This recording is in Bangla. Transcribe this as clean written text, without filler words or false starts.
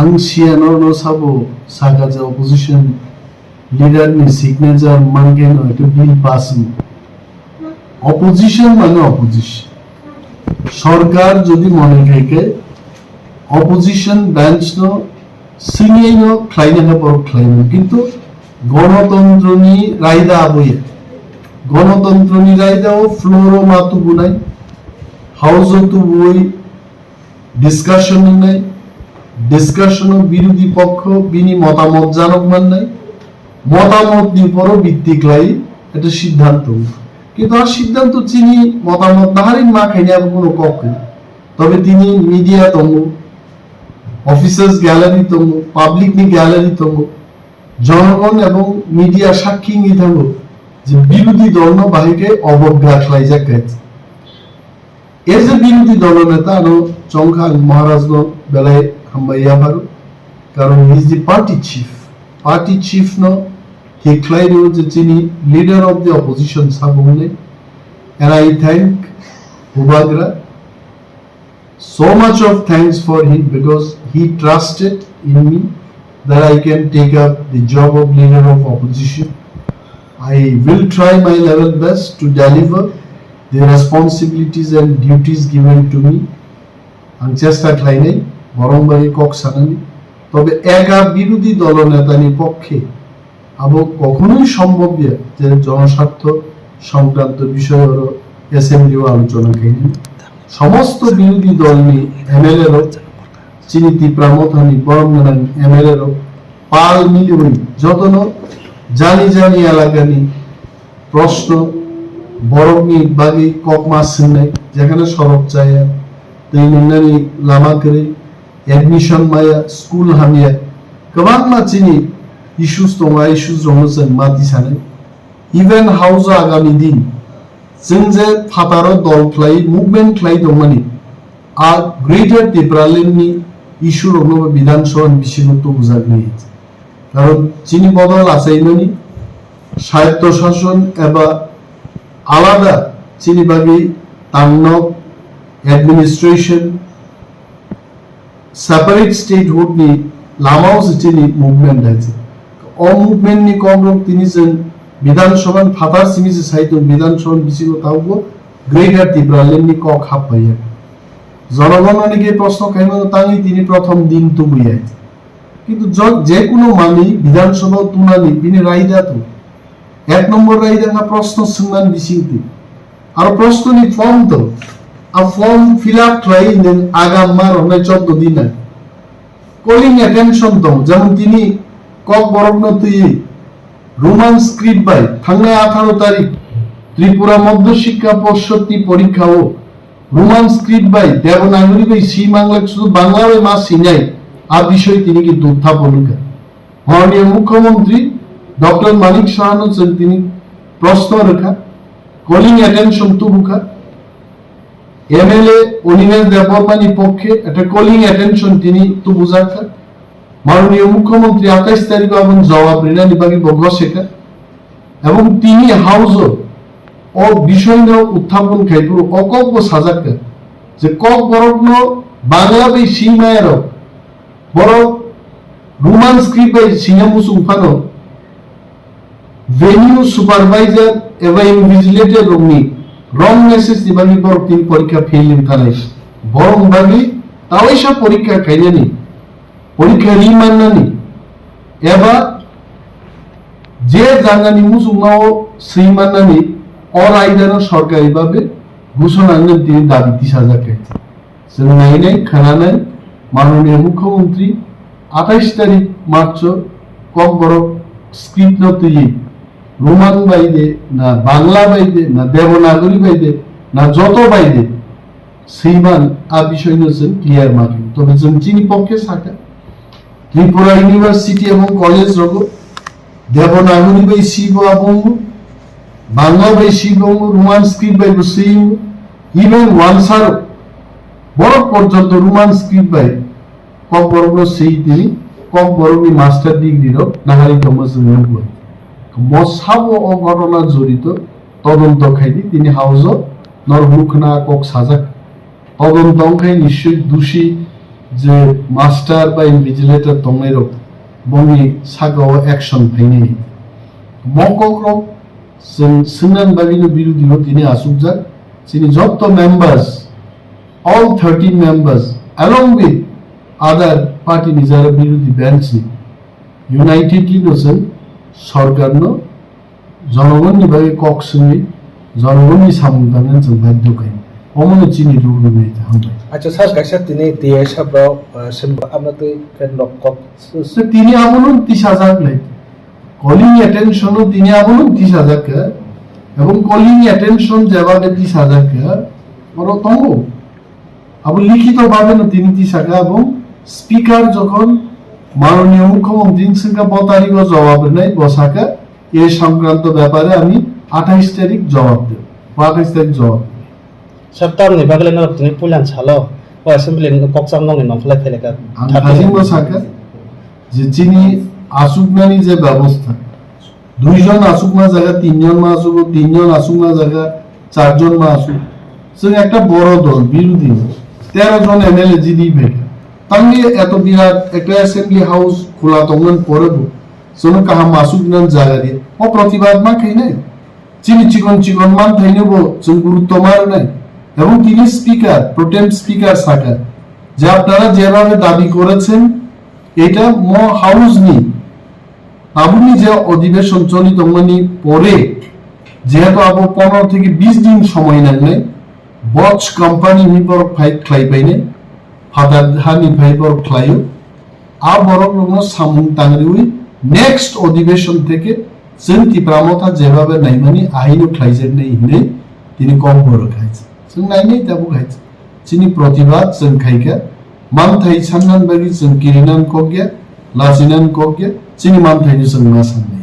angsiano no sabo sakaja opposition leader ni signature mangen eta bill pass opposition মানে opposition সরকার যদি মনে থাকে opposition bench no singing no claina por claim কিন্তু গণতন্ত্র নি রায়দা বইয়ে গণতন্ত্র নি রায়দাও ফ্লোরো মাতু গুনাই হাউস তু বই ডিসকাশন নাই ডিসকাশন বিরোধী পক্ষ বিনি মতামত জানক মান নাই মতামত নি উপরও ভিত্তিক লাই এটা সিদ্ধান্ত কিন্তু আর সিদ্ধান্ত চিনি মতামত নাহারিন মা খাইনি আর কোনো পক্ষ তবে তিনি মিডিয়া তম অফিসার্স গ্যালারি তম পাবলিক নি গ্যালারি তম জনগণ এবং মিডিয়া সাক্ষী নি থাকো যে বিরোধী দল ন বাহিকে অবজ্ঞা খাই যাকায় এর যে বিরোধী দল নেতা নো চংখা মহারাজ ন বেলায় হাম্বাইয়া পারো কারণ he is the party chief ন he claimed that he leader of the opposition sabune and I thank Ubagra so much of thanks for him because he trusted in me that I can take up the job of leader of opposition. I will try my level best to deliver the responsibilities and duties given to me. আমি চেষ্টা খাইনি বরংবারে কক সানানি তবে একা বিরোধী দলনেতানি পক্ষে এবং কখনোই সম্ভব যে জনস্বার্থ সংক্রান্ত বিষয় হলো অ্যাসেম্বলিও আলোচনা করেনি সমস্ত বিরোধী দল নিয়ে এমএলএ র চিনিতি প্রামথানি বরংনা এমএলএ র পাল মিলি হই যতন জানি এলাকানি প্রশ্ন বরংনি বাগি কক মাস নাই যেখানে সড়ক চায় তাই নানি লামা করে এডমিশন মায়া স্কুল হামিয়া গোবাং মা চিনি issues tonga issues romosen mati sane even house agami din sinje phataro dol klai movement klai domani a greater Debbarma ni issue romo bidhan sabha bishigotto bujagni karon chini bodol asainoni সাহিত্য শাসন এবং আলাদা চিনি বাগি তান্নক অ্যাডমিনিস্ট্রেশন সেপারেট স্টেটহুড নি লামাও চিনি মুভমেন্ট আছে মুভমেন্ট নি কংগ্রেস তিনি বিধানসভা ফাতার সিমিসে সাহিত্য বিধানসভা বিসিগ তাও গ্রেটার Debbarma নি ক খাপ পাইয়া জনগণ অনেকে প্রশ্ন খাইব তাই তিনি প্রথম দিন তো বুঝাই কিন্তু যে কোনো মানি বিধানসভা তুনানি তিনি রাইদা তো এক নম্বর রাইদা না প্রশ্ন সুমান বিসিতে আর প্রশ্ন নি ফর্ম তো আর ফর্ম ফিল আপ ট্রাই দেন আগাম মার হনে 14 দিন কলিং অ্যাটেনশন তো যেমন তিনি Kokborok no তুই রোমান স্ক্রিপ্ট বাই থাঙ্গাই 18 তারিখ ত্রিপুরা মধ্য শিক্ষা পর্ষদ নি পরীক্ষা ও রোমান স্ক্রিপ্ট বাই দেবনাগরী বাই সি বাংলা শুধু বাংলা বাই মা সিনাই আ বিষয় তিনি কি উত্থাপন করেন মাননীয় মুখ্যমন্ত্রী ডক্টর মানিক সাহানো তিনি প্রশ্ন রাখা কলিং অ্যাটেনশন তো রুখা এমএলএ অনিমেষ দেববর্মানি পক্ষে একটা কলিং অ্যাটেনশন তিনি তো বুঝাখা মাননীয় মুখ্যমন্ত্রী 28 তারিখ এবং জবাব রিনানি বাগি বগল শেখা এবং তিনি হাউস ও বিষয় উত্থাপন খাইপুর অকব্য সাজাকা যে Kokborok no বাংলা বাই সীমায়ের বড় রোমান স্ক্রিপ্ট বাই সিঙ্গামুস উফানো ভেনিউ সুপারভাইজার এবং ইনভিজিলেটর রংনি রং মেসেজ দিবানি বড় তিন পরীক্ষা ফেল ইন থানাই বরং বাগি তাওই সব পরীক্ষা খাইলেনি পরীক্ষা রিমান্নানি এবা যে জাঙ্গানি মুসুমাও শ্রীমান্নানি অরাইদানো সরকারিভাবে ঘোষণা আনলেন তিনি দাবি তিসাখা খাইছে নাই খানা নাই মাননীয় মুখ্যমন্ত্রী 28 তারিখ মার্চ Kokborok স্ক্রিপ্ট ন তুই রোমান বাইদে না বাংলা বাইদে না দেবনাগরী বাইদে না যত বাইদে সেইমান আ বিষয় নছেন ক্লিয়ার মার্কিং তবে চিনি পক্ষে সাকা ত্রিপুরা ইউনিভার্সিটি এবং কলেজ রগ দেবনাগরী বাই শিব এবং বাংলা বাই শিব এবং রোমান স্ক্রিপ্ট বাই সেই ইভেন ওয়ানসার বড় পর্যন্ত রোমান স্ক্রিপ্ট বাই Kokborok সেই তিনি Kokborok নি মাস্টার ডিগ্রির নাহারি কমার্সিয়াল নিয়োগ মসাব অঘটনা জড়িত তদন্ত খাইদি তিনি হাউস নরমুখনা কক সাজা তদন্ত খাই নিশ্চয় দোষী যে মাস্টার বা ইনভিজিলেটর তংনাইরক বনি সাগাও অ্যাকশন ফাইনি বকক্রম সিনান বাগিনো বিরোধীও তিনি আসুকজাক তিনি যত members all 13 members along with other party নিজেরা বিরোধী বেঞ্চ ইউনাইটেডলি দোসেন সরকার জনগণনি ভাবে কক্সনি জনগণনি সামুদানের जों বাধ্য কাই অমন চিনি দুগুলো মেতে হামবাই আচ্ছা স্যার কাছে তিনি দিয়ে সবরাও সিম্বা আমরা তো কেন কক তিনি আমলন 30,000 লাই কলিং অ্যাটেনশনও তিনি আমলন 30,000 কা এবং কলিং অ্যাটেনশন যেভাবে 30,000 কা বড় তঙ্গ আবু লিখিত ভাবে না তিনি তিসাখা এবং স্পিকার যখন মাননীয় মুখ্যমন্ত্রী সিংহা 5 তারিখ জবাব নাই বসাকা এই সংক্রান্ত ব্যাপারে আমি 28 তারিখ জবাব দেব 28 তারিখ জবাব সপ্তাহ নি বাগলে না তুমি পুলান ছালো ও অ্যাসেম্বলি ককসাম নং নফলা ফেলেকা থাকি বসাকা যে চিনি আসুকনানি যে ব্যবস্থা দুইজন আসুকনা জায়গা তিনজন মা আসুক তিনজন আসুকনা জায়গা চারজন মা আসুক সে একটা বড় দল বিরোধী 13 জন এমএলএ জিডি বেকা তাঙ্গে এত বিরাট একটা অ্যাসেম্বলি হাউস খোলা তখন পড়ব সোনো কাহা মাসুক নান জায়গা দিয়ে ও প্রতিবাদ মা খাই নাই চিনি চিকন মান থাই নেব जों গুরুত্ব মার নাই এবং তিনি স্পিকার প্রোটেম স্পিকার সাকার যে আপনারা যেভাবে দাবি করেছেন এটা ম হাউস নি আপনি যে অধিবেশন চলিত মানে পরে যেহেতু আবো 15 থেকে 20 দিন সময় নেন নাই বচ কোম্পানি নিপর ফাইট খাই পাইনে ফাদার হানি ফাইবর খাইও আ বড় রকম সামুং তাংরিউই নেক্সট অধিবেশন থেকে চিন্তি প্রামতা যেভাবে নাইমানি আইনো খাইজেন নেই হিনে তিনি কম বড় খাইছে जों नायनै दाबो खाइছে চিনি প্রতিবাদ जों খাইকা মান থাই সাননান বাগি जों কিরিনান কোগে লাজিনান কোগে চিনি মান থাইনি जों मा साननाय